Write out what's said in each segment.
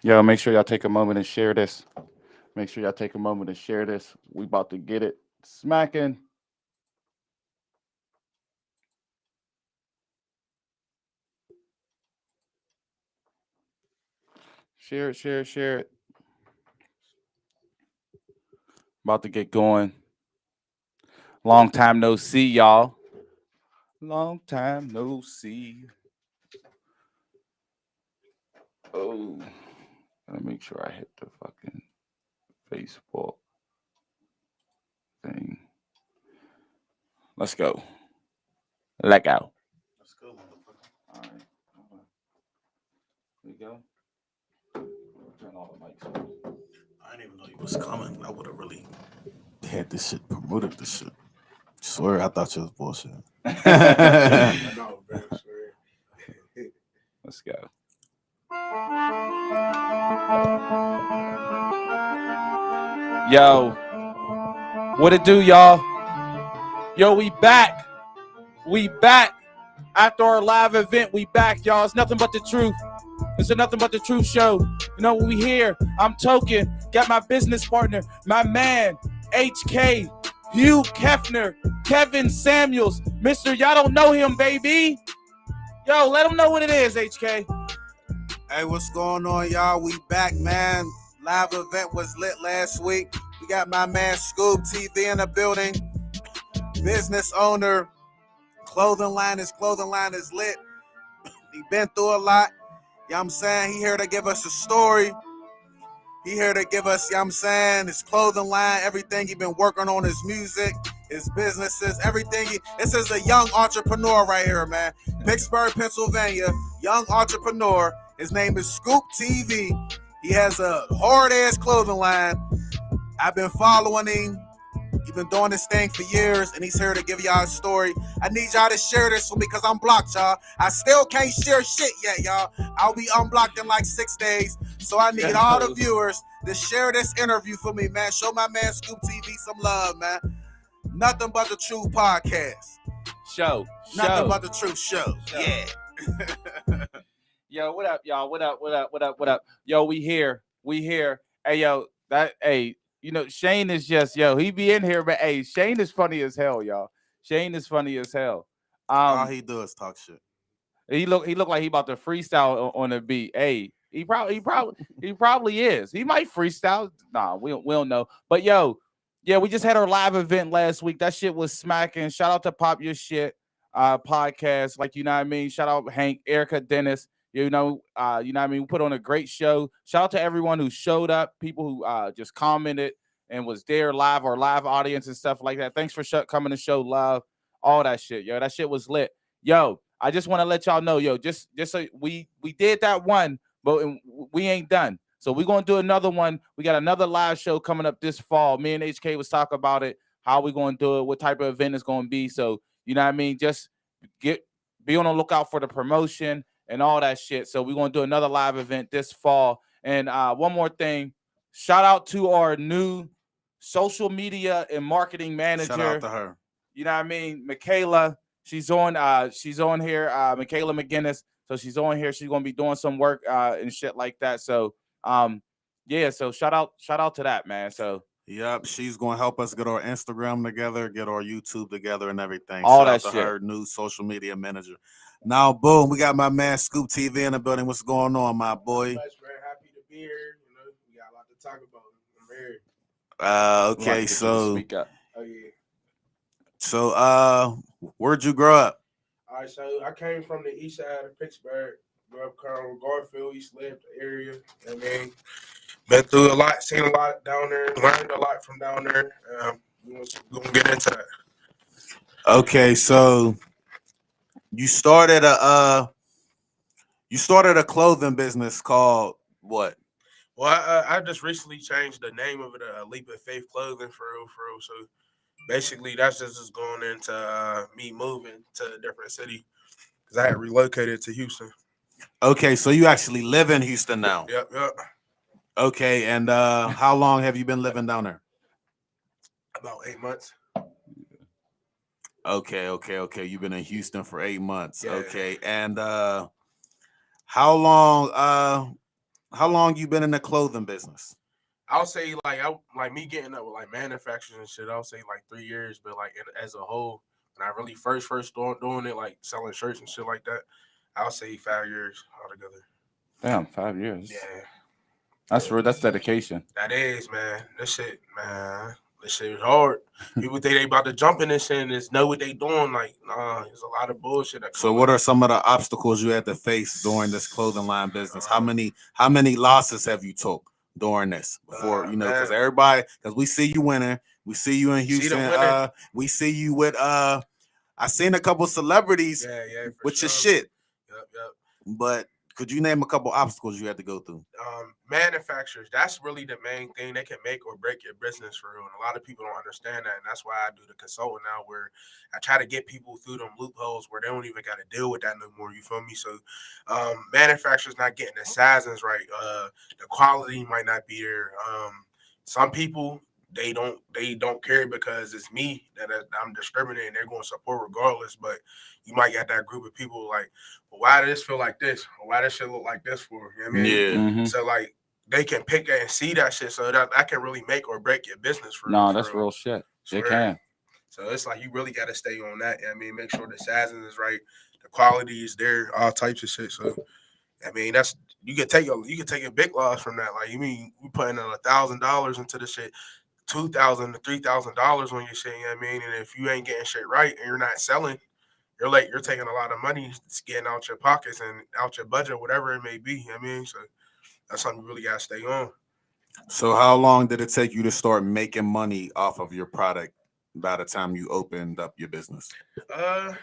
Yo, make sure y'all take a moment and share this. Make sure y'all take a moment and share this. We about to get it smacking. Share it, share it, share it. About to get going. Long time no see, y'all. Long time no see. Oh, gotta make sure I hit the fucking Facebook thing. Let's go. Let go. Let's go, motherfucker. All right. Here we go. Turn all the mics on. I didn't even know you was coming. I would have really had this shit, promoted this shit. Swear, I thought you was bullshit. No, bro, swear. Let's go. Yo, what it do, y'all? Yo, we back. We back. After our live event, we back, y'all. It's nothing but the truth. It's a nothing but the truth show. You know, we here. I'm Token. Got my business partner, my man, HK, Hugh Kefner, Kevin Samuels. Mr. Y'all don't know him, baby. Yo, let him know what it is, HK. Hey, what's going on, y'all? We back, man. Live event was lit last week. We got my man Scoop TV in the building. Business owner. Clothing line is lit. He been through a lot. You know what I'm saying? He here to give us a story. He here to give us, you know what I'm saying, his clothing line, everything he been working on, his music, his businesses, everything. This is a young entrepreneur right here, man. Pittsburgh, Pennsylvania, young entrepreneur. His name is Scoop TV. He has a hard-ass clothing line. I've been following him. He's been doing this thing for years, and he's here to give y'all a story. I need y'all to share this with me because I'm blocked, y'all. I still can't share shit yet, y'all. I'll be unblocked in like 6 days. So I need all the viewers to share this interview for me, man. Show my man Scoop TV some love, man. Nothing but the truth podcast. Show. Nothing but the truth show. Yeah. Yo, what up, y'all? What up? Yo, we here. Hey, yo, you know, Shane is just, yo, he be in here, but hey, Shane is funny as hell, y'all. Shane is funny as hell. All he do is talk shit. He look like he about to freestyle on the beat. Hey, he probably is. He might freestyle. Nah, we don't know. But yo, yeah, we just had our live event last week. That shit was smacking. Shout out to Pop Your Shit podcast. Like, you know what I mean? Shout out Hank, Erica, Dennis. You know what I mean? We put on a great show. Shout out to everyone who showed up, people who just commented and was there live, or live audience and stuff like that. Thanks for coming to show love, all that shit, yo. That shit was lit. Yo, I just want to let y'all know, yo, just so we did that one, but we ain't done. So we're gonna do another one. We got another live show coming up this fall. Me and HK was talking about it, how we gonna do it, what type of event it's gonna be. So you know what I mean? Just be on the lookout for the promotion and all that shit. So we're gonna do another live event this fall. And one more thing, shout out to our new social media and marketing manager. Shout out to her. You know what I mean? Michaela. She's on here, Michaela McGinnis. So she's on here. She's gonna be doing some work and shit like that. So yeah, so shout out to that, man. So yep, she's gonna help us get our Instagram together, get our YouTube together, and everything. All Shout that out to shit. her new social media manager. Now, boom, we got my man Scoop TV in the building. What's going on, my boy? Much, man. Happy to be here. You know, we got a lot to talk about. I'm here. Okay, so Oh yeah. so where'd you grow up? All right, so I came from the east side of Pittsburgh. Grew up around Garfield, East Lip area. I mean, been through a lot, seen a lot down there, learned a lot from down there. We're gonna get into that. Okay, so you started a clothing business called what? Well, I just recently changed the name of it, Leap of Faith Clothing, for real. So basically, that's just going into me moving to a different city because I had relocated to Houston. Okay, so you actually live in Houston now. Yep. Okay, and how long have you been living down there? About 8 months. Okay. You've been in Houston for 8 months. Yeah. Okay, and how long how long you been in the clothing business? I'll say like me getting up with like manufacturers and shit. I'll say like 3 years, but like as a whole, when I really first started doing it, like selling shirts and shit like that, I'll say 5 years altogether. Damn, 5 years. Yeah, That's real. That's dedication. that is, man. This shit, man. This shit is hard. People think they about to jump in this shit and just know what they doing. Like, nah, there's a lot of bullshit. So what are some of the obstacles you had to face during this clothing line business? How many losses have you took during this before, because because we see you winning, we see you in Houston, we see you with I seen a couple celebrities with your shit. Yep. But could you name a couple obstacles you had to go through? Manufacturers, that's really the main thing. They can make or break your business for real. And a lot of people don't understand that. And that's why I do the consulting now, where I try to get people through them loopholes where they don't even got to deal with that no more. You feel me? So manufacturers not getting the sizes right. The quality might not be there. Some people, they don't care because it's me that I'm discriminating. They're going to support regardless. But you might get that group of people like, well, why does this feel like this? Or why does shit look like this for? You know what I mean? Yeah. Mm-hmm. So like they can pick that and see that shit, so that can really make or break your business for no, that's real shit. It can. So it's like you really got to stay on that. You know what I mean, make sure the sizing is right, the quality is there, all types of shit. So I mean, that's you can take a big loss from that. Like you mean we putting in $1,000 into the shit. $2,000 to $3,000 on your shit, you know what I mean? And if you ain't getting shit right and you're not selling, you're taking a lot of money getting out your pockets and out your budget, whatever it may be. You know what I mean? So that's something you really gotta stay on. So how long did it take you to start making money off of your product by the time you opened up your business? I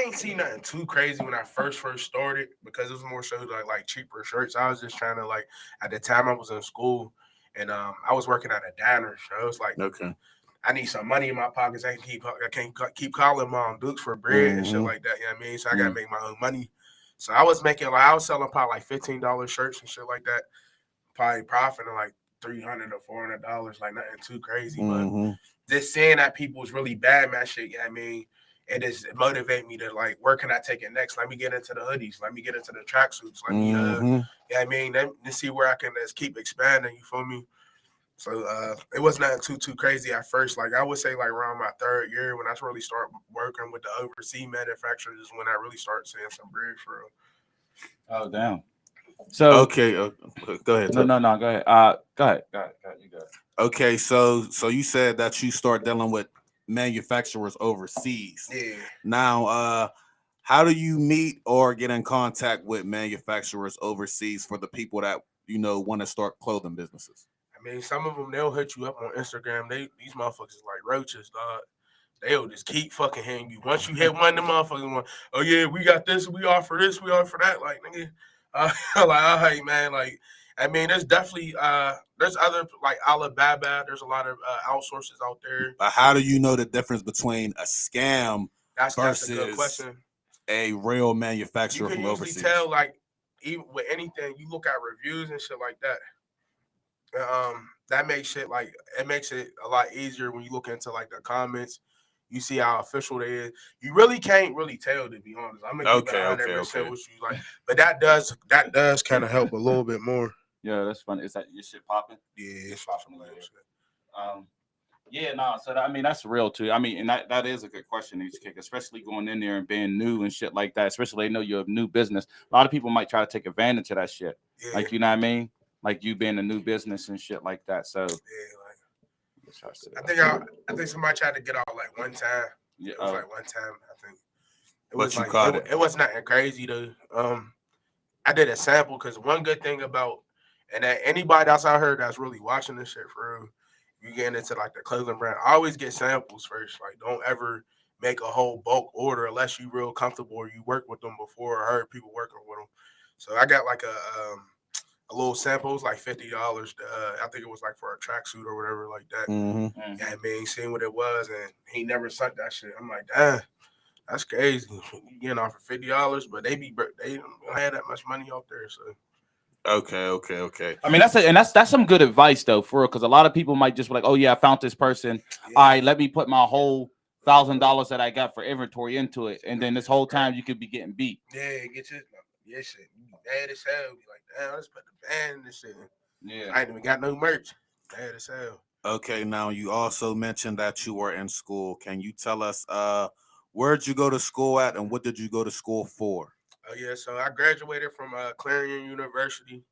ain't seen nothing too crazy when I first started because it was more so like cheaper shirts. I was just trying to like at the time I was in school. And I was working at a diner, so it was like, okay, I need some money in my pockets. I can't keep calling Mom Dukes for bread and shit like that. You know what I mean? So I gotta make my own money. So I was selling probably like $15 shirts and shit like that. Probably profiting like $300 or $400, like nothing too crazy. But just saying that people was really bad, man, shit. You know what I mean? It just motivate me to like, where can I take it next? Let me get into the hoodies. Let me get into the tracksuits. Let me, you know what I mean? Let me see where I can just keep expanding. You feel me? So it was not too crazy at first. Like I would say, like around my 3rd year when I really start working with the overseas manufacturers is when I really start seeing some bread for real. Oh damn. So okay, go ahead. No, go ahead. Go ahead. You go. Okay, so you said that you start dealing with manufacturers overseas. Yeah. Now, how do you meet or get in contact with manufacturers overseas for the people that want to start clothing businesses? I mean, some of them they'll hit you up on Instagram. These motherfuckers is like roaches, dog. They'll just keep fucking hitting you. Once you hit one of them motherfuckers, oh yeah, we got this, we offer this, we offer that. Like nigga, like all right, man. Like I mean, there's definitely there's other like Alibaba. There's a lot of outsources out there. But how do you know the difference between a scam versus a good question. A real manufacturer from overseas? You can usually tell, like even with anything, you look at reviews and shit like that. That makes it a lot easier when you look into like the comments. You see how official they is. You really can't really tell, to be honest. I'm gonna keep it with you, like, but that does kind of help a little bit more. Yeah, that's funny. Is that your shit popping? Yeah, it's popping. Yeah, no. So I mean, that's real too. I mean, and that is a good question each kick, especially going in there and being new and shit like that. Especially they know you're a new business. A lot of people might try to take advantage of that shit. Yeah. Like, you know what I mean? Like you being a new business and shit like that. So yeah, I think somebody tried to get out like one time. Yeah, it was like one time. I think it was nothing crazy though. I did a sample because one good thing about and that anybody that's out here that's really watching this shit for real, you get into like the clothing brand, always get samples first. Like don't ever make a whole bulk order unless you real comfortable or you work with them before or heard people working with them. So I got like a little sample. It was like $50. I think it was like for a tracksuit or whatever like that. Yeah, I mean, seeing what it was, and he never sunk that shit. I'm like, damn, that's crazy. You getting off for $50, but they don't have that much money out there. So. Okay. I mean, that's some good advice though, for real, because a lot of people might just be like, oh yeah, I found this person. Yeah. All right, let me put my whole $1,000 that I got for inventory into it, and then this whole time you could be getting beat. Yeah, get you. Yeah, shit. You mad as hell. Be like, damn, let's put the band in this shit. Yeah. I ain't even got no merch. Mad as hell. Okay, now you also mentioned that you were in school. Can you tell us where'd you go to school at and what did you go to school for? Oh yeah, so I graduated from Clarion University.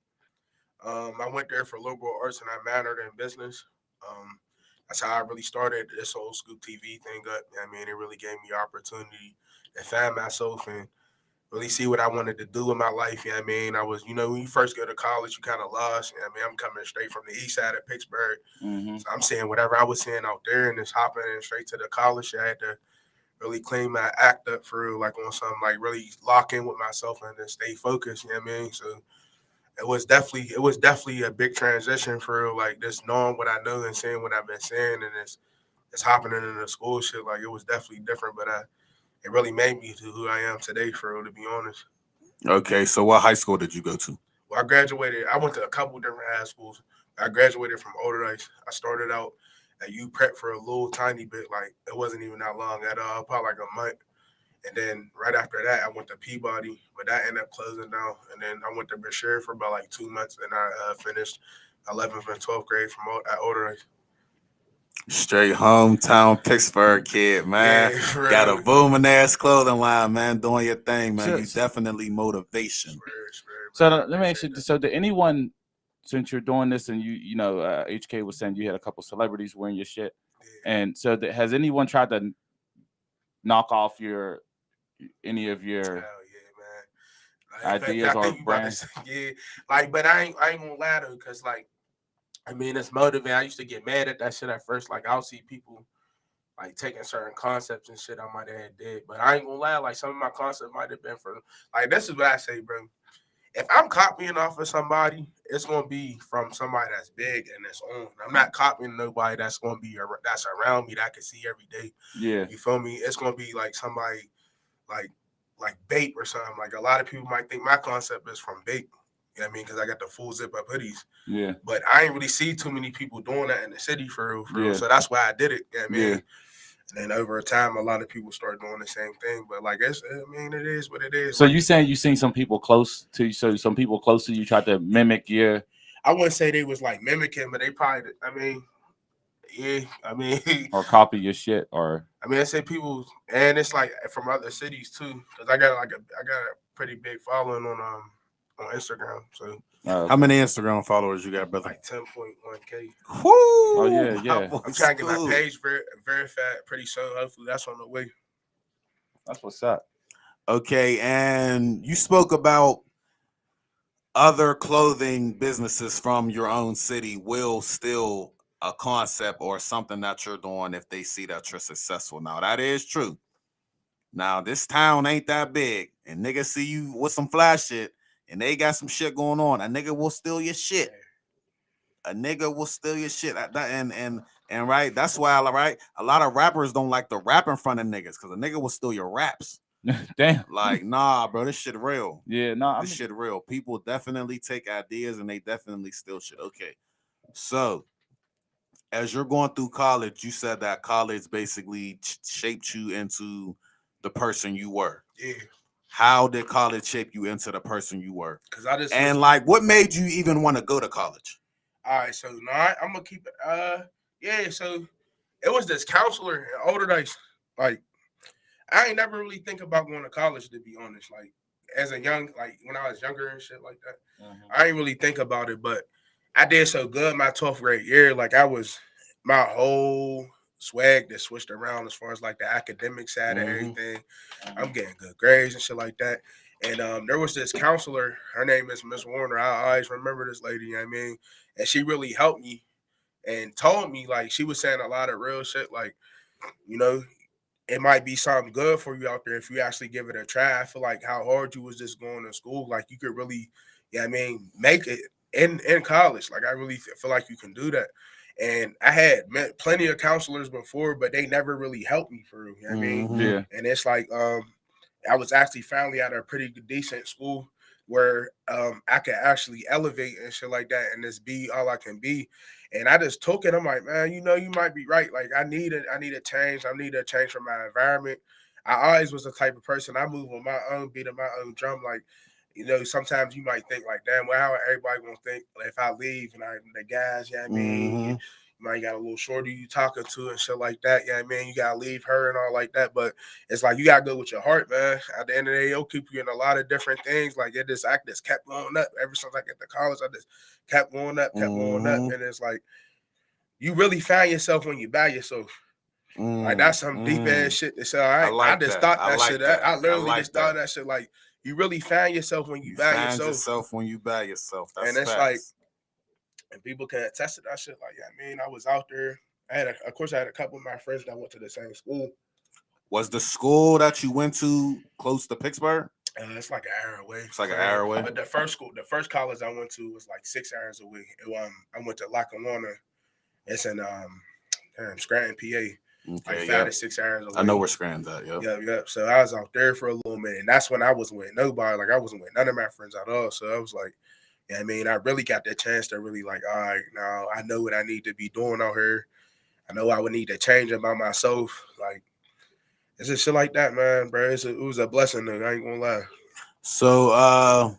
I went there for liberal arts and I minored in business. Um, that's how I really started this whole Scoop TV thing up. I mean, it really gave me the opportunity to find myself and really see what I wanted to do in my life. I mean, I was, when you first go to college, you kind of lost. I mean, I'm coming straight from the east side of Pittsburgh. Mm-hmm. So I'm seeing whatever I was seeing out there and just hopping in straight to the college. I had to really clean my act up for real, like on something like really lock in with myself and then stay focused. You know what I mean? So it was definitely a big transition for real, like just knowing what I know and seeing what I've been seeing and it's hopping into the school shit. Like it was definitely different, but it really made me to who I am today for real, to be honest. Okay, so what high school did you go to? Well, I graduated. I went to a couple different high schools. I graduated from Oderdice. I started out at U Prep for a little tiny bit, like it wasn't even that long at all, probably like a month. And then right after that, I went to Peabody, but that ended up closing down. And then I went to Brashear for about like 2 months, and I finished 11th and 12th grade from at Oderdice. Straight hometown Pittsburgh kid, man. Yeah, for Got a real. booming ass clothing line, man. Doing your thing, man. So- You definitely motivation. Swear, So man. let me ask you. Appreciate So did anyone, since you're doing this, and HK was saying you had a couple celebrities wearing your shit, that. Yeah. and so has anyone tried to knock off any of Hell your yeah, man. Like, ideas I or think you about to brands? say, yeah. Like, but I ain't gonna lie though, cause like, I mean, it's motivating. I used to get mad at that shit at first. Like, I'll see people like taking certain concepts and shit I might have did, but I ain't gonna lie. Like, some of my concepts might have been for like this is what I say, bro. If I'm copying off of somebody, it's gonna be from somebody that's big and that's on. I'm not copying nobody that's gonna be that's around me that I can see every day. Yeah, You feel me? It's gonna be like somebody like like bait or something. Like a lot of people might think my concept is from bait. You know what I mean? Because I got the full zip up hoodies. yeah, But I ain't really see too many people doing that in the city for real, for real. Yeah. So that's why I did it. You know what I mean? Yeah. And then over time, a lot of people start doing the same thing. But like, it is what it is. So Like, you saying you seen some people close to you? So some people close to you tried to mimic your. I wouldn't say they was like mimicking, but they probably. I mean, yeah. I mean, or copy your shit or I say people, and it's like from other cities too, because I got a pretty big following on Instagram. So How many Instagram followers you got, brother? like 10.1K. Woo! Oh, yeah, yeah. That I'm was trying to get my cool. page verified pretty soon. Hopefully, that's on the way. that's what's up. Okay, and you spoke about other clothing businesses from your own city will steal a concept or something that you're doing if they see that you're successful. Now, that is true. Now, this town ain't that big, and niggas see you with some fly shit, and they got some shit going on. A nigga will steal your shit. A nigga will steal your shit. And right, that's why right, a lot of rappers don't like to rap in front of niggas because a nigga will steal your raps. Damn. Like, nah, bro, this shit real. Yeah. No. I This mean, shit real. People definitely take ideas and they definitely steal shit. Okay, so as you're going through college, you said that college basically shaped you into the person you were. Yeah, How did college shape you into the person you were? because I just And like, what made you even want to go to college? all right. So now I'm gonna keep it. Yeah. So it was this counselor in Older Dice. Like I ain't never really think about going to college to be honest. Like as a young, like when I was younger and shit like that, I ain't really think about it. But I did so good my 12th grade year. Like I was my whole swag that switched around as far as like the academic side of Mhm. everything. I'm getting good grades and shit like that. And there was this counselor. Her name is Miss Warner. I always remember this lady. You know what I mean, and she really helped me and told me like she was saying a lot of real shit. Like you know, it might be something good for you out there if you actually give it a try. I feel like how hard you was just going to school, like you could really, yeah, I mean, make it in college. Like I really feel like you can do that. And I had met plenty of counselors before, but they never really helped me for real. You know what I mean? Mhm. Yeah. And it's like I was actually finally at a pretty decent school where I could actually elevate and shit like that and just be all I can be. And I just took it. I'm like, man, you might be right. Like I need a change. I need a change from my environment. I always was the type of person I move on my own beat of my own drum. Like sometimes you might think like, damn, well, how everybody gonna think if I leave and the guys, you know what I mean? You might got a little shorty you talking to and shit like that, you know what I mean? You gotta leave her and all like that. But it's like you gotta go with your heart, man. At the end of the day, it'll keep you in a lot of different things. Like I just kept going up. Ever since I get to college, I just kept going up, going up. And it's like you really find yourself when you by yourself. Like that's some deep ass shit to say. I just thought that shit. I literally just thought that shit. Like you really find yourself when you by yourself. When you by yourself. That's and it's facts. like, and people can attest to that shit. Like, yeah, I mean, I was out there. Of course, I had a couple of my friends that went to the same school. Was the school that you went to close to Pittsburgh? It's like an hour away. It's like an hour away. But the first college I went to was like 6 hours away. I went to Lackawanna. It's in Scranton, PA. Okay, like 5 to 6 hours away. I know where Scranton's at. Yep. So I was out there for a little minute, and that's when I wasn't with nobody. Like I wasn't with none of my friends at all. So I was like, yeah, I mean, I really got that chance to really like, all right, now I know what I need to be doing out here. I know I would need to change about myself. Like, it's just shit like that, man, bro. It was a blessing, though. I ain't gonna lie. So,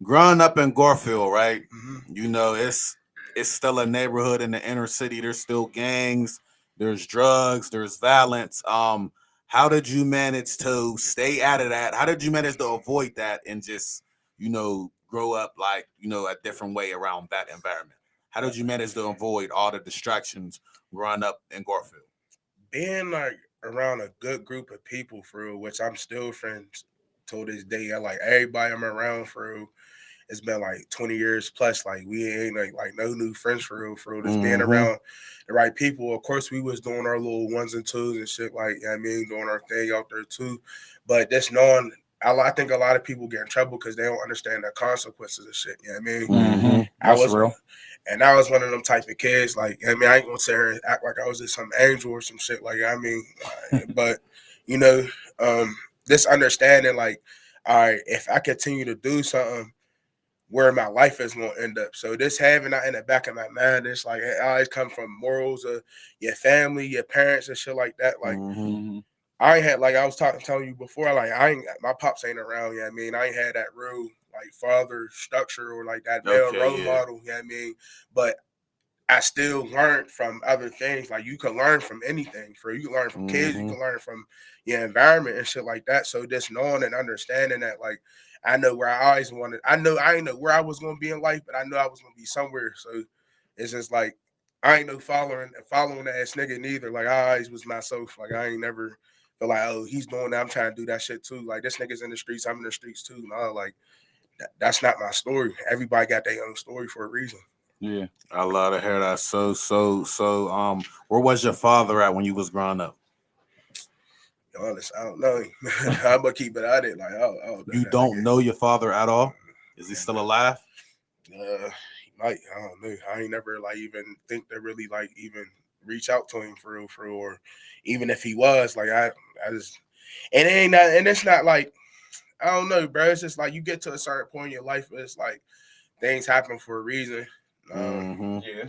growing up in Garfield, right? You know, it's still a neighborhood in the inner city. There's still gangs. There's drugs, there's violence. How did you manage to stay out of that? How did you manage to avoid that and just, grow up like, a different way around that environment? How did you manage to avoid all the distractions growing up in Garfield? Being like around a good group of people, for real, which I'm still friends to this day. I like everybody I'm around, for real. It's been like 20 years plus. Like we ain't like no new friends for real. Just being around the right people. Of course, we was doing our little ones and twos and shit. Like, I mean, doing our thing out there too. But just knowing, I think a lot of people get in trouble because they don't understand the consequences of shit. You know what I mean? That's real. And I was one of them type of kids. Like, I mean, I ain't gonna sit here and act like I was just some angel or some shit. Like, I mean, but this understanding, like, all right, if I continue to do something, where my life is going to end up. So this having that in the back of my mind, it's like it always come from morals of your family, your parents, and shit like that. Like I ain't had, like I was telling you before, like my pops ain't around. You know what I mean? I ain't had that real like father structure or like that male role model. You know what I mean? But I still learned from other things. Like you can learn from anything. You can learn from kids. You can learn from your environment and shit like that. So just knowing and understanding that, like, I know where I always wanted. I ain't know where I was gonna be in life, but I know I was gonna be somewhere. So it's just like I ain't no following that ass nigga neither. Like I always was myself. Like I ain't never feel like, oh, he's doing that, I'm trying to do that shit too. Like this nigga's in the streets, I'm in the streets too. No, like that's not my story. Everybody got their own story for a reason. Yeah, I love to hear that. So, where was your father at when you was growing up? Honest, I don't know. I'm gonna keep it at it. Like, you don't know your father at all? Is he still alive? He might. I don't know. I ain't never like even think to really like even reach out to him for real, or even if he was like, I just, and it ain't not, and it's not like, I don't know, bro. It's just like you get to a certain point in your life, it's like things happen for a reason. yeah.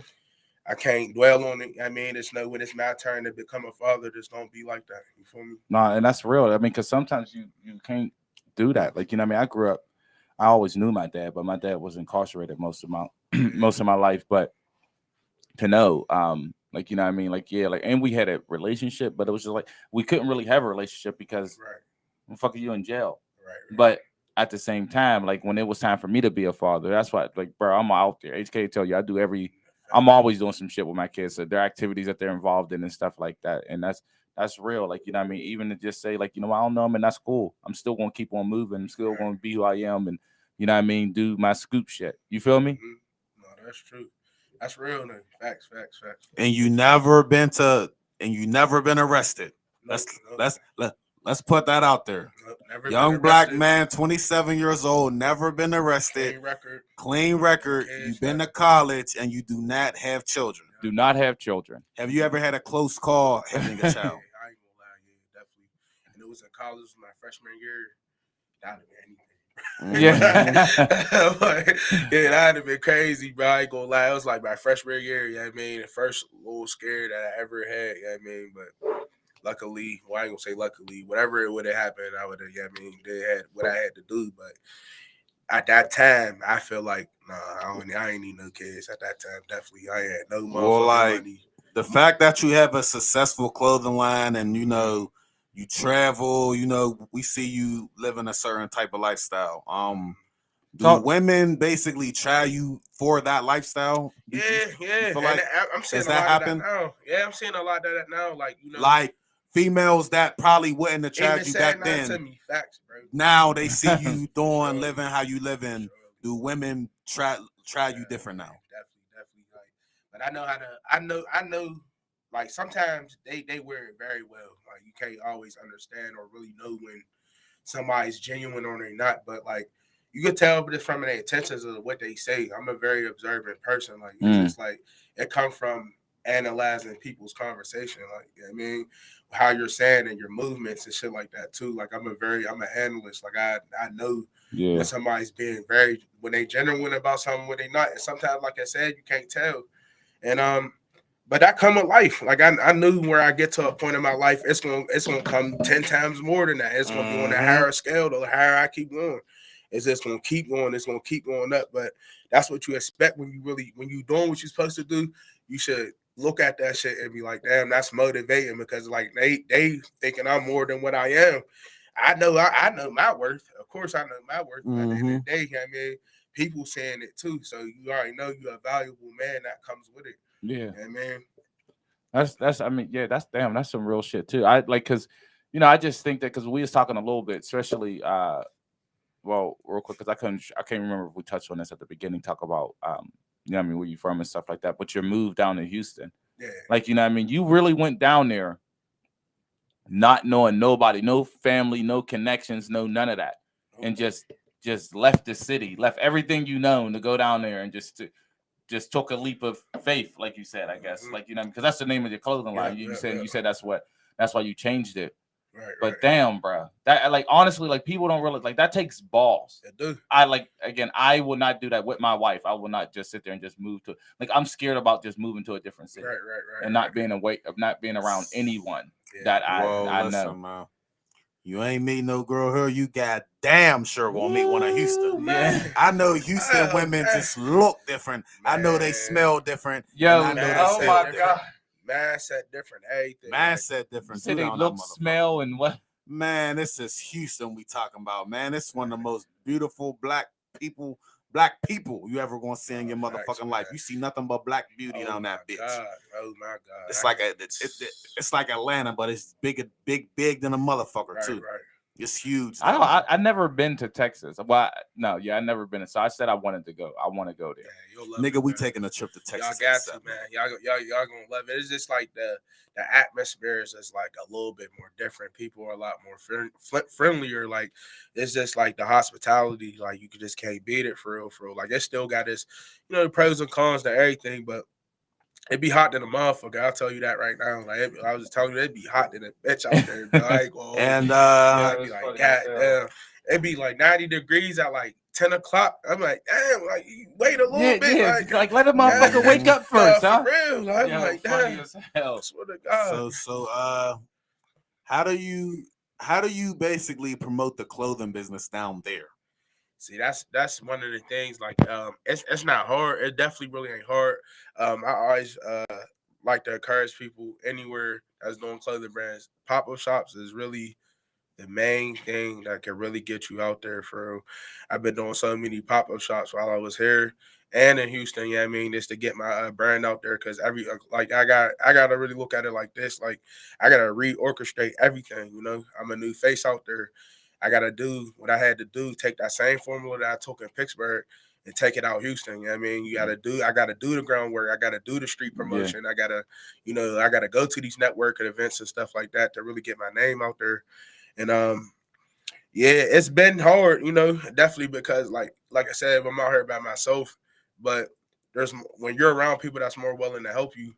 I can't dwell on it. I mean, it's when it's my turn to become a father, just don't be like that. You feel me? No, and that's real. I mean, because sometimes you can't do that. Like, what I mean? I grew up, I always knew my dad, but my dad was incarcerated most of my most of my life. But to know, like, what I mean? Like, yeah, like, and we had a relationship, but it was just like we couldn't really have a relationship because fuck you in jail. Right. But at the same time, like when it was time for me to be a father, that's why, like, bro, I'm out there. HK tell you, I'm always doing some shit with my kids. So their activities that they're involved in and stuff like that. And that's real. Like, what I mean? Even to just say, like, I don't know him and that's cool. I'm still going to keep on moving. I'm still going to be who I am. And, what I mean? Do my scoop shit. You feel me? No, that's true. That's real. No. Facts. And you never been arrested. Let's put that out there. Nope, young black man, 27 years old, never been arrested. Clean record. You've been to college and you do not have children. Do not have children. Have you ever had a close call having a child? I ain't gonna lie, definitely. And it was in college my freshman year. That'd have been anything. Yeah, that'd have been crazy, bro. I ain't gonna lie. It was like my freshman year, you know what I mean? The first little scare that I ever had, you know what I mean? But luckily, well, I ain't gonna say luckily, whatever it would have happened, I would have, they had what I had to do. But at that time, I feel like, nah, I ain't need no kids at that time. Definitely, I ain't had no Well, motherfucking like money. the fact that you have a successful clothing line and you travel, we see you living a certain type of lifestyle. Do Talk. women basically try you for that lifestyle? Yeah, You yeah, feel and like I'm seeing does a that lot of that happen? now. Yeah, I'm seeing a lot of that now. Like Like females that probably wouldn't even attract you saying back that to then. me, facts, bro. Now they see you doing, Surely, living how you living. surely. Do women try you different now? Definitely. Like, but I know how to. I know. Like sometimes they wear it very well. Like you can't always understand or really know when somebody's genuine or they not. But like you could tell just from their intentions of what they say. I'm a very observant person. Like it's just like it comes from analyzing people's conversation. Like how you're saying and your movements and shit like that too. Like I'm an analyst. Like I know when somebody's being when they genuine about something, when they not. And sometimes, like I said, you can't tell. And but that come with life. Like I knew where I get to a point in my life, it's gonna come 10 times more than that. It's gonna be on a higher scale. The higher I keep going, it's just gonna keep going. It's gonna keep going up. But that's what you expect when you doing what you're supposed to do. You should look at that shit and be like, damn, that's motivating because like they thinking I'm more than what I am. I know my worth. Of course, I know my worth. But at the end of the day, people saying it too. So you already know you're a valuable man that comes with it. Yeah. Man. That's I mean, yeah, that's some real shit too. I like because I just think that because we was talking a little bit, especially well, real quick, because I can't remember if we touched on this at the beginning, talk about where you from and stuff like that. But your move down to Houston. Yeah. Like, you really went down there not knowing nobody, no family, no connections, no none of that. And just left the city, left everything to go down there and just took a leap of faith, like you said, I guess. Like, because that's the name of your clothing line. You said that's why you changed it. Right, but damn, bro, that like honestly, like people don't really like that takes balls. It do. I will not do that with my wife. I will not just sit there and just move to I'm scared about just moving to a different city. Right. And not being not being around anyone that I know. Man. You ain't meet no girl here. You got damn sure gonna meet one in Houston. Man. I know Houston women just look different. Man. I know they smell different. Yo, I know oh my God. Mindset different, everything. Mindset different. Say they look, smell, and what? Man, this is Houston we talking about, man. It's one of the most beautiful black people you ever gonna see in your motherfucking life. You see nothing but black beauty down that bitch. Oh my God. It's it's like Atlanta, but it's big than a motherfucker too. Right. It's huge. I've never been to Texas. Well, I never been. So I said I wanted to go. I want to go there. Yeah, nigga, we taking a trip to Texas. Y'all got to, man. Y'all gonna love it. It's just like the atmosphere is just like a little bit more different. People are a lot more friendlier. Like it's just like the hospitality. Like you just can't beat it for real. Like it still got its, the pros and cons to everything, but. It'd be hot than a motherfucker. I'll tell you that right now. Like I was just telling you, it'd be hot than a bitch out there. Like, and I'd be like, God damn. It'd be like 90 degrees at like 10 o'clock. I'm like, damn, like wait a little bit. Like let a motherfucker wake up first, huh? For real. Like, I'm like, funny damn. as hell. Swear to God. So how do you basically promote the clothing business down there? See, that's one of the things. Like, it's not hard. It definitely really ain't hard. I always like to encourage people anywhere that's doing clothing brands. Pop-up shops is really the main thing that can really get you out there. I've been doing so many pop-up shops while I was here and in Houston. Yeah, just to get my brand out there because I gotta really look at it like this. Like I gotta reorchestrate everything. I'm a new face out there. I gotta do what I had to do. Take that same formula that I took in Pittsburgh and take it out Houston. I gotta do the groundwork. I gotta do the street promotion. I gotta go to these networking events and stuff like that to really get my name out there. And it's been hard, definitely because like I said, I'm out here by myself. But when you're around people that's more willing to help you,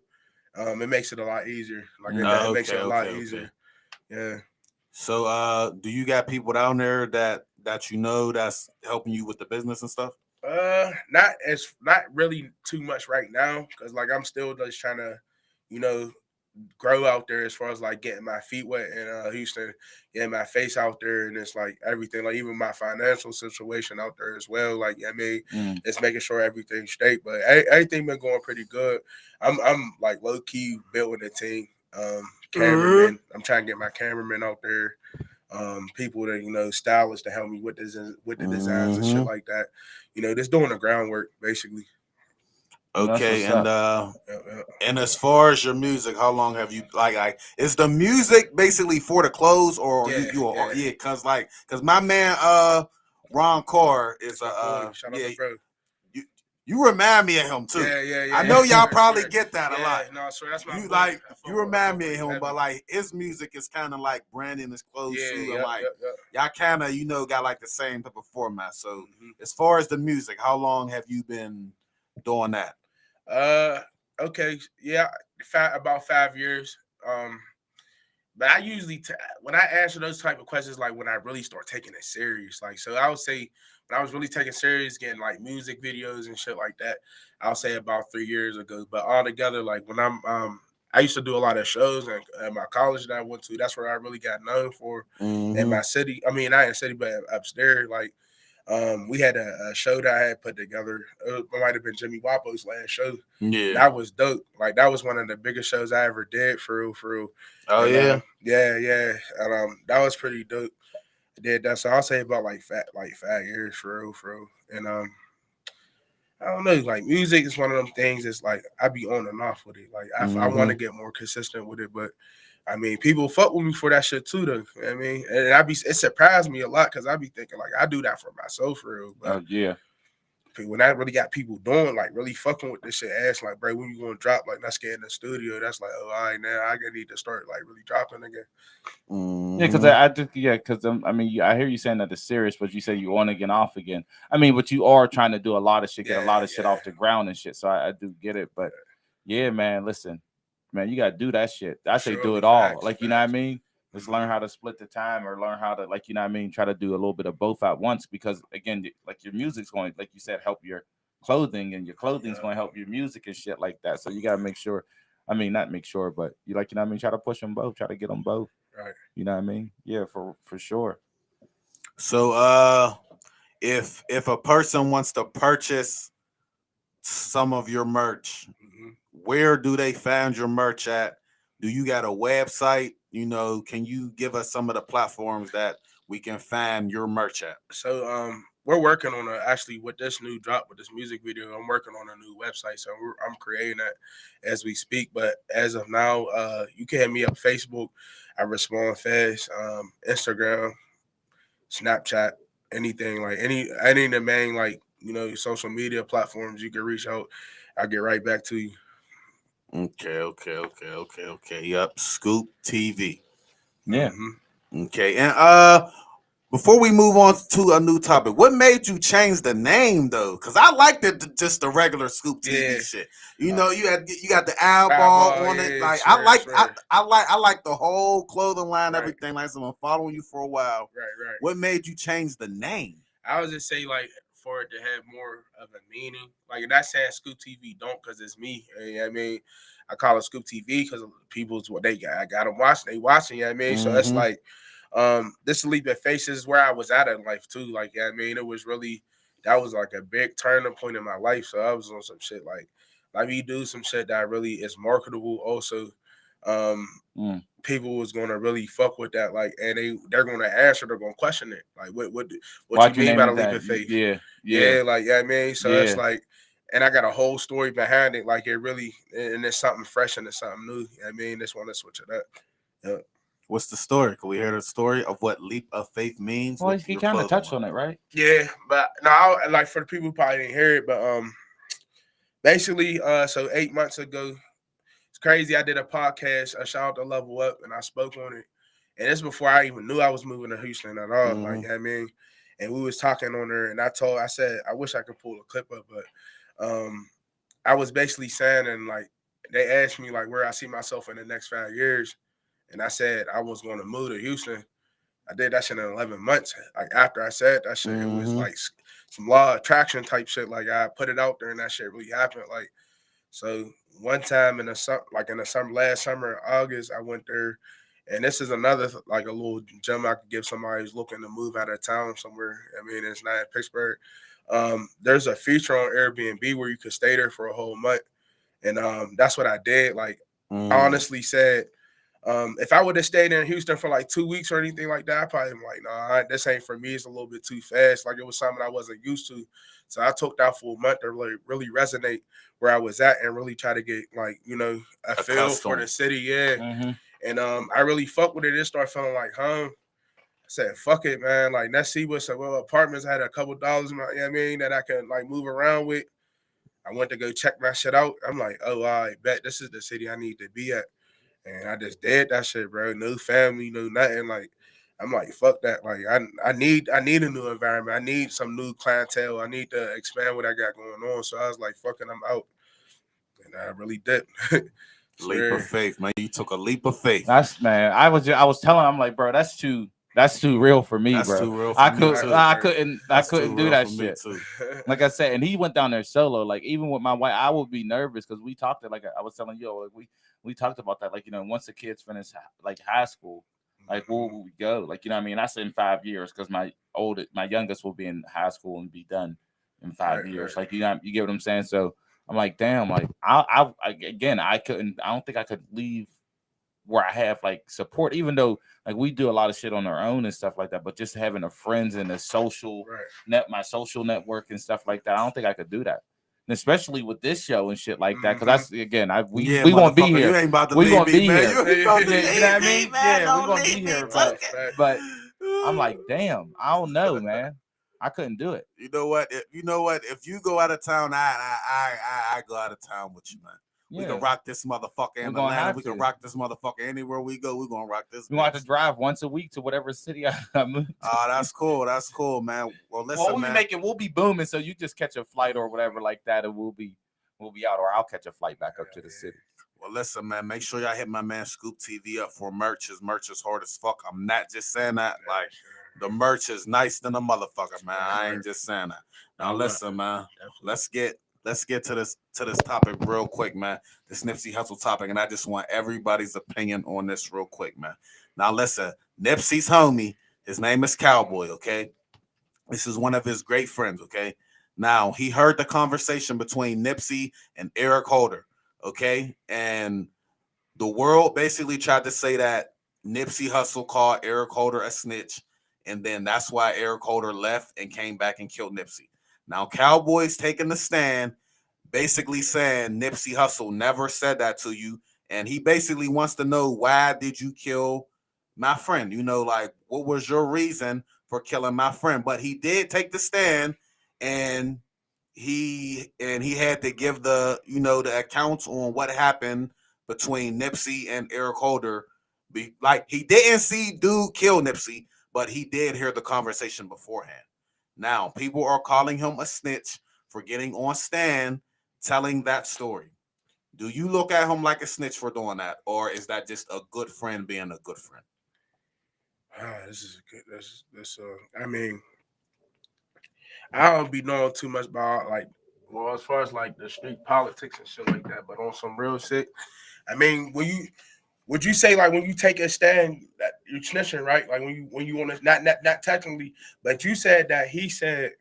it makes it a lot easier. Like it makes it a lot easier. Yeah. So do you got people down there that that's helping you with the business and stuff? Not really too much right now because like I'm still just trying to, grow out there as far as like getting my feet wet in Houston, getting my face out there, and it's like everything, like even my financial situation out there as well. Like I mean, Mm. it's making sure everything's straight, but everything been going pretty good. I'm like low key building a team. Cameraman, I'm trying to get my cameraman out there. People that stylists to help me with the designs and shit like that. Just doing the groundwork basically. Okay, That's and what's and as far as your music, how long have you like is the music basically for the clothes or Yeah, yeah, cause my man Ron Carr is my boy. Shout out yeah, to bro. you remind me of him too. Yeah. I know y'all I probably swear. get that a lot. No, I swear that's my You boy. you remind me of him, but like his music is kind of like Brandon his clothes too, and like y'all kind of got like the same type of format. So as far as the music, how long have you been doing that? Okay, yeah, about 5 years. But I usually when I answer those type of questions, like when I really start taking it serious, like so I would say when I was really taking serious, getting like music videos and shit like that, I'll say about 3 years ago. But altogether, like when I used to do a lot of shows at my college that I went to. That's where I really got known for in my city. I mean, not in the city, but upstairs. Like we had a show that I had put together. It might have been Jimmy Wapo's last show. Yeah, That was dope. Like that was one of the biggest shows I ever did for real, for real. oh And yeah. yeah, and that was pretty dope. I did that, so I'll say about like 5 years for real. And I don't know, like music is one of them things. It's like I be on and off with it. Like I want to get more consistent with it, but I mean, people fuck with me for that shit too, though. You know what I mean, and it surprised me a lot because I be thinking like I do that for myself for real, but Oh yeah. when I really got people doing like really fucking with this shit, asking like, bro, when you gonna drop? Like, let's get in the studio. That's like, oh, all right, now I need to start like really dropping again. Yeah, because I just because I mean I hear you saying that it's serious, but you say you on again, off again. I mean, but you are trying to do a lot of shit, get a lot of shit off the ground and shit. So I do get it, but yeah, man, listen, man, you gotta do that shit. I say do it all, like you know what I mean. Just learn how to split the time, or learn how to like you know what I mean. Try to do a little bit of both at once, because again, like your music's going, like you said, help your clothing, and your clothing's going to help your music and shit like that. So you gotta make sure. I mean, not make sure, but you like you know what I mean. Try to push them both. Try to get them both. Right. You know what I mean? Yeah, for sure. So if a person wants to purchase some of your merch, where do they find your merch at? Do you got a website? Can you give us some of the platforms that we can find your merch at? So we're working on actually with this new drop with this music video. I'm working on a new website, so I'm creating that as we speak. But as of now, you can hit me up Facebook. I respond fast. Instagram, Snapchat, anything like any of the main like social media platforms you can reach out. I'll get right back to you. Okay. Yep, Scoop TV. Yeah. Okay, and before we move on to a new topic, what made you change the name though? Because I liked it, just the regular Scoop TV shit. You got the eyeball on it. Like sure, I like the whole clothing line, everything. Like, so I'm following you for a while. Right. What made you change the name? I would just say like for it to have more of a meaning. Like not saying Scoop TV don't because it's me. You know what I mean, I call it Scoop TV because people's what they got. I got them watching. They watching. You know what I mean, so it's like this leap of faces is where I was at in life too. Like you know what I mean, it was really that was like a big turning point in my life. So I was on some shit like let me do some shit that really is marketable. Also, people was gonna really fuck with that, like, and they're gonna answer, they're gonna question it, like, what Why'd you you mean name by it the leap that? of faith? Yeah. Like, yeah, I mean, so it's like, and I got a whole story behind it, like, it really, and it's something fresh and it's something new. I mean, just want to switch it up. Yeah. What's the story? Can we hear the story of what leap of faith means? Well, he kind of touched on it, right? Yeah, but now, like, for the people who probably didn't hear it, but basically, so 8 months ago, it's crazy. I did a podcast, a shout out to Level Up, and I spoke on it. And it's before I even knew I was moving to Houston at all. Like, you know what I mean? And we was talking on there, and I said, I wish I could pull a clip up, but I was basically saying, and like, they asked me like where I see myself in the next 5 years. And I said I was going to move to Houston. I did that shit in 11 months. Like after I said that shit, it was like some law of attraction type shit. Like I put it out there and that shit really happened. Like, so one time in the summer, last summer, August, I went there, and this is another like a little gem I could give somebody who's looking to move out of town somewhere. I mean, it's not in Pittsburgh. There's a feature on Airbnb where you could stay there for a whole month, and that's what I did. Like, I honestly said, if I would have stayed in Houston for like 2 weeks or anything like that, I probably am like, nah, this ain't for me. It's a little bit too fast. Like, it was something I wasn't used to. So I took that full month to really resonate where I was at and really try to get like, a feel for the city. Yeah. Mm-hmm. And I really fucked with it. It started feeling like home. I said, fuck it, man. Like, let's see what some apartments had a couple dollars, you know what I mean, that I could like move around with. I went to go check my shit out. I'm like, oh, I bet this is the city I need to be at. And I just did that shit, bro. No family, no nothing. Like, I'm like, fuck that. Like, I need a new environment. I need some new clientele. I need to expand what I got going on. So I was like, fuck it, I'm out. And I really did. Leap of faith, man. You took a leap of faith. That's man. I was telling him, I'm like, bro, that's too real for me, That's bro. too real for I me, couldn't too. I couldn't That's too do real that for me, shit. too. Like I said, and he went down there solo. Like, even with my wife, I would be nervous because we talked like I was telling you, like we talked about that. Like, once the kids finish like high school, like where will we go? Like, you know what I mean? That's in 5 years because my youngest will be in high school and be done in 5 years. Like, you get what I'm saying? So I'm like, damn, like I don't think I could leave where I have like support, even though like we do a lot of shit on our own and stuff like that. But just having a friends and a social my social network and stuff like that, I don't think I could do that. And especially with this show and shit like that, because that's again, we won't be here. You ain't about to We leave gonna me, be man. here. You ain't about to You know leave what I me, mean? man. Yeah, we Don't gonna be leave me, here. Tucker. But I'm like, damn, I don't know, man. I couldn't do it. You know what? If you go out of town, I go out of town with you, man. We can rock this motherfucker in Atlanta. We can rock this motherfucker anywhere we go. We're gonna rock this. We gonna have to drive once a week to whatever city I move to. Oh, that's cool. That's cool, man. Well, listen, man. We'll be booming, so you just catch a flight or whatever like that, and we'll be out, or I'll catch a flight back up to the city. Well, listen, man. Make sure y'all hit my man Scoop TV up for merch. His merch is hard as fuck. I'm not just saying that. Like, the merch is nice than a motherfucker, man. I ain't just saying that. Now, listen, man. Let's get to this topic real quick, man. This Nipsey Hussle topic, and I just want everybody's opinion on this real quick, man. Now, listen. Nipsey's homie, his name is Cowboy. Okay, this is one of his great friends. Okay, now he heard the conversation between Nipsey and Eric Holder. Okay, and the world basically tried to say that Nipsey Hussle called Eric Holder a snitch, and then that's why Eric Holder left and came back and killed Nipsey. Now, Cowboy's taking the stand, basically saying Nipsey Hussle never said that to you, and he basically wants to know, why did you kill my friend? Like, what was your reason for killing my friend? But he did take the stand, and he had to give the the accounts on what happened between Nipsey and Eric Holder. Like, he didn't see dude kill Nipsey, but he did hear the conversation beforehand. Now, people are calling him a snitch for getting on stand telling that story. Do you look at him like a snitch for doing that, or is that just a good friend being a good friend? This is good. I mean, I don't be knowing too much about as far as like the street politics and shit like that, but on some real shit. I mean, would you say like when you take a stand that you're snitching, right? Like when you want to not technically, but you said that he said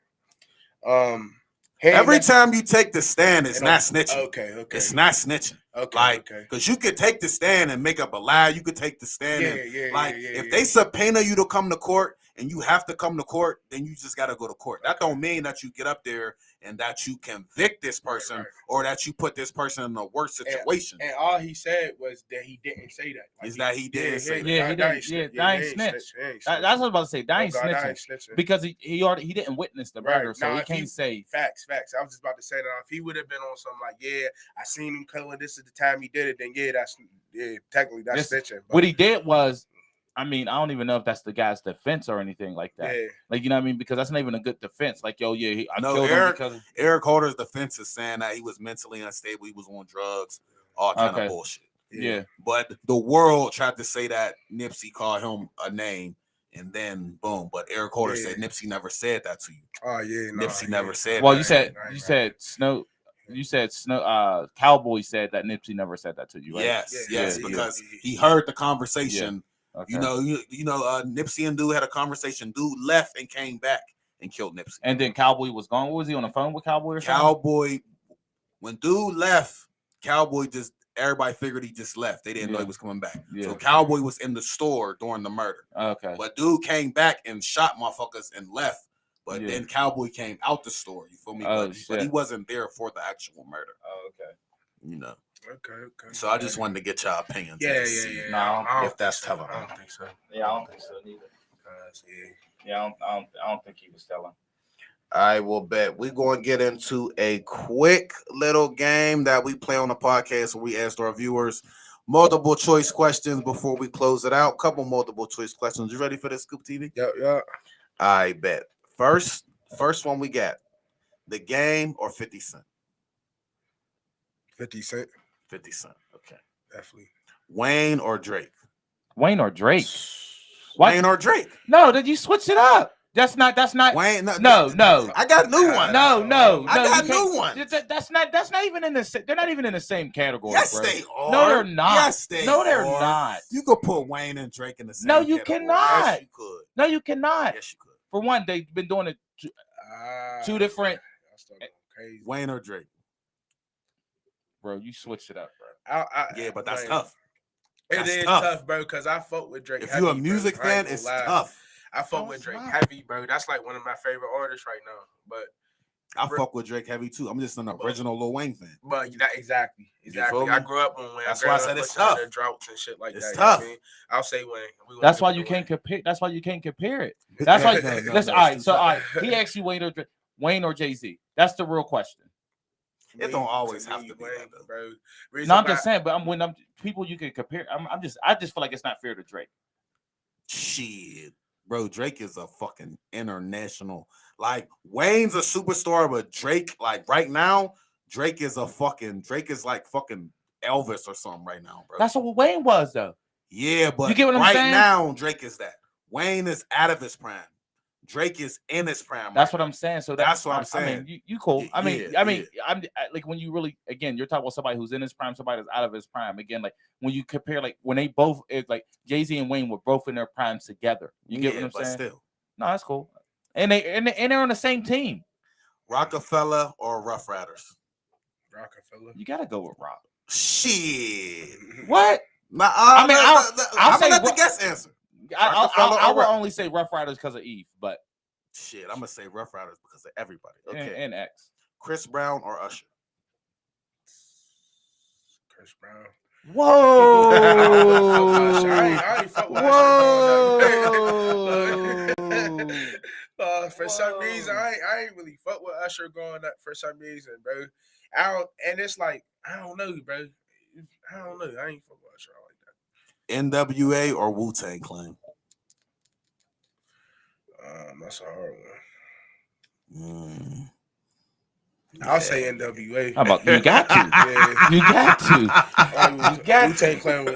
every time you take the stand, it's not snitching. Okay. It's not snitching. Okay. Because you could take the stand and make up a lie. You could take the stand if they subpoena you to come to court and you have to come to court, then you just got to go to court. That don't mean that you get up there and that you convict this person or that you put this person in a worse situation. And all he said was that he didn't say that. Is that he didn't say that? Yeah, he didn't. Yeah, that ain't snitch. That's what I was about to say. That ain't snitching. Because he didn't witness the murder, so he can't say facts. I was just about to say that if he would have been on some like, I seen him killing, this is the time he did it, then technically that's snitching. But what he did was, I mean, I don't even know if that's the guy's defense or anything like that. Yeah. Like, you know what I mean? Because that's not even a good defense. Like, I killed him because Eric Holder's defense is saying that he was mentally unstable, he was on drugs, all kind of bullshit. Yeah. But the world tried to say that Nipsey called him a name, and then boom. But Eric Holder said Nipsey never said that to you. Oh yeah, Nipsey never said. Well, that. you said Snow. you said Cowboy said that Nipsey never said that to you, right? Yes, Yeah, yes, yeah, because he heard the conversation. Okay. You know, Nipsey and Dude had a conversation. Dude left and came back and killed Nipsey. And then Cowboy was gone. What was he on the phone with Cowboy or something? Cowboy, when Dude left, Cowboy everybody figured he just left. They didn't know he was coming back. Yeah. So Cowboy was in the store during the murder. Okay. But Dude came back and shot motherfuckers and left. But Yeah. then Cowboy came out the store. You feel me? Oh, but he wasn't there for the actual murder. Oh, okay. You know. Okay. So I just wanted to get y'all opinions. Yeah. No, I don't if that's think so. telling. I don't think so. Yeah, I don't think so neither. Yeah, I don't think he was telling. I will bet we're going to get into a quick little game that we play on the podcast where we asked our viewers multiple choice questions before we close it out. Couple multiple choice questions. You ready for this, Scoop TV? Yeah. I bet. First one we got. The Game or 50 Cent? 50 Cent. 50 Cent. Okay. Definitely. Wayne or Drake? Wayne or Drake? What? Wayne or Drake? No, did you switch it up? That's not. Wayne. No. I got a new one. No. I got you new one. That's not even in the. They're not even in the same category. Yes, bro. they are. No, they're not. Yes, they No, they're are. not. You could put Wayne and Drake in the same No, you category. cannot. Yes, you could. No, you cannot. Yes, you could. For one, they've been doing it two different. I started going crazy. Wayne or Drake? Bro, you switched it up, bro. Yeah, but that's Wayne. tough. It That's is tough. tough, bro, because I fuck with Drake. If heavy, you're a music bro. I ain't fan, it's gonna lie. tough. I fuck No, with it's Drake not. heavy, bro. That's like one of my favorite artists right now. But I fuck with Drake heavy too. I'm just an original Lil Wayne fan. exactly. feel me? I grew up on Wayne. That's why I said it's tough. The droughts and shit like It's that. tough. You know what I mean? I'll say Wayne. That's why you can't compare. That's why you can't compare it. That's why. Listen, all right. So, all right. He asked you Wayne or Jay-Z. That's the real question. It don't always have to be Wayne, that, though. bro. No, I'm just saying. But I'm people you can compare. I just feel like it's not fair to Drake. Shit, bro. Drake is a fucking international. Like Wayne's a superstar, but Drake, like right now, Drake is like fucking Elvis or something right now, bro. That's what Wayne was, though. Yeah, but You get what I'm right saying? now, Drake is that. Wayne is out of his prime. Drake is in his prime. That's right what I'm saying. So That's what I'm I saying. mean, you cool. I mean, Yeah. I'm like when you really again, you're talking about somebody who's in his prime, somebody that's out of his prime. Again, like when you compare, like when they both, it's like Jay-Z and Wayne were both in their primes together. You get what I'm but saying? Still, No, that's cool. And they're on the same team. Rockefeller or Rough Riders? Rockefeller. You gotta go with Rock. Shit. What? Nah, I mean, I'll I'm say gonna let the guest answer. I will only say Rough Riders because of Eve, but Shit, I'm gonna say Rough Riders because of everybody. Okay. and X. Chris Brown or Usher? Chris Brown. Whoa! I ain't fuck with Usher. For some reason, I ain't really fuck with Usher going up for some reason, bro. It's like I don't know, bro. I don't know. I ain't fuck with Usher like that. NWA or Wu-Tang Clan? That's a hard one. Yeah. I'll say NWA. How about you got to? Yeah. You got to. You got Wu-Tang Clan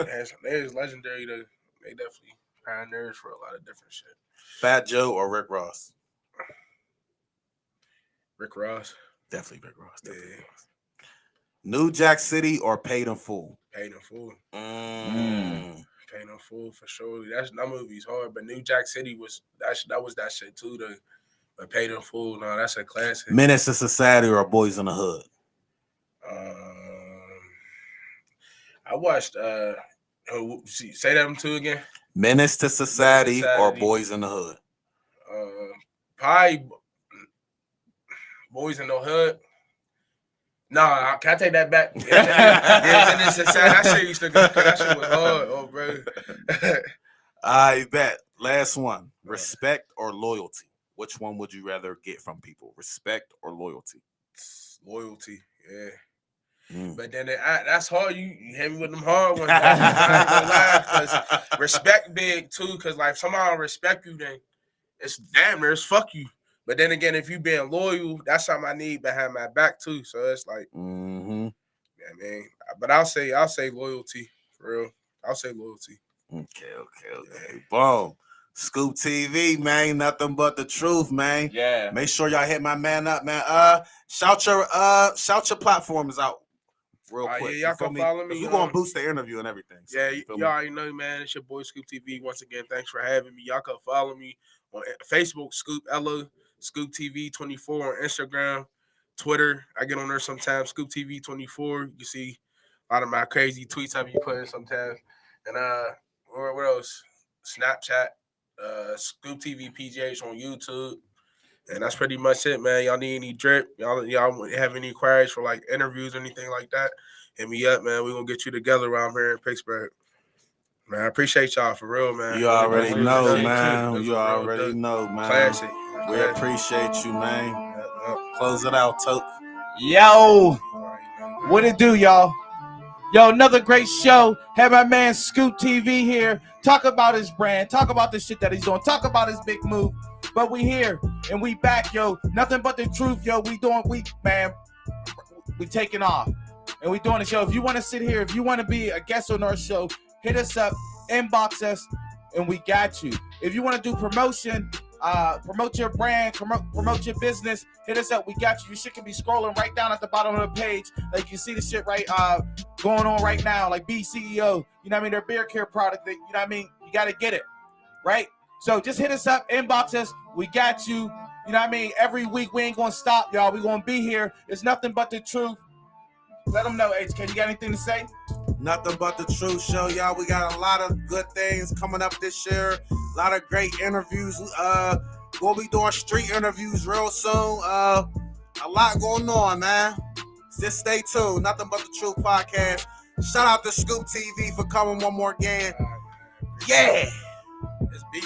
is legendary. They definitely pioneers for a lot of different shit. Fat Joe or Rick Ross? Rick Ross. Definitely Rick Ross. Definitely Yeah. Rick Ross. New Jack City or Paid in Full? Paid in Full. Paid in Full for sure. That movie's hard, but New Jack City was that shit too. But Paid in Full, no, that's a classic. Menace to Society or Boys in the Hood? I watched. Say that two again. Menace to Society or Boys in the Hood? Probably Boys in the Hood. Nah, can I take that back? Yeah, Menace to Society. That shit used to go. That shit was hard, bro. I bet. Last one. Respect or loyalty? Which one would you rather get from people? Respect or loyalty? Loyalty, yeah. But then that's hard. You hit me with them hard ones. I ain't gonna lie, because respect big too. Because like if somebody don't respect you, then it's damn near it's fuck you. But then again, if you being loyal, that's something I need behind my back too. So it's like, yeah, man. But I'll say loyalty for real. I'll say loyalty. Okay. Boom. Scoop TV, man. Nothing but the truth, man. Yeah. Make sure y'all hit my man up, man. Shout your platforms out real quick. Yeah, y'all can follow me. We're gonna boost the interview and everything. So, Yeah, you feel y'all me? already know, man. It's your boy Scoop TV. Once again, thanks for having me. Y'all can follow me on Facebook, Scoop Ella, Scoop TV 24 on Instagram, Twitter. I get on there sometimes, Scoop TV 24. You can see a lot of my crazy tweets I be putting sometimes. And what else? Snapchat, Scoop TV PGH on YouTube. And that's pretty much it, man. Y'all need any drip? Y'all have any inquiries for like interviews or anything like that? Hit me up, man. We're gonna get you together around here in Pittsburgh. Man, I appreciate y'all for real, man. You already really know, appreciate man. you. You already know, man. Classic. We appreciate you, man. Close it out, Toke. Yo, what it do, y'all? Yo, another great show. Have my man Scoop TV here. Talk about his brand. Talk about the shit that he's doing. Talk about his big move. But we here and we back, yo. Nothing but the truth, yo. We taking off. And we doing the show. If you want to sit here, if you want to be a guest on our show, hit us up, inbox us, and we got you. If you want to do promotion, promote your brand, promote your business, hit us up. We got you. Your shit can be scrolling right down at the bottom of the page. Like you see the shit right going on right now, like Be CEO. You know what I mean? Their beer care product. You know what I mean? You got to get it, right? So just hit us up, inbox us. We got you. You know what I mean? Every week we ain't going to stop, y'all. We going to be here. It's nothing but the truth. Let them know, HK. You got anything to say? Nothing but the truth show, y'all. We got a lot of good things coming up this year. A lot of great interviews. We'll be doing street interviews real soon. A lot going on, man. Just stay tuned. Nothing but the truth podcast. Shout out to Scoop TV for coming one more game. Yeah. It's beat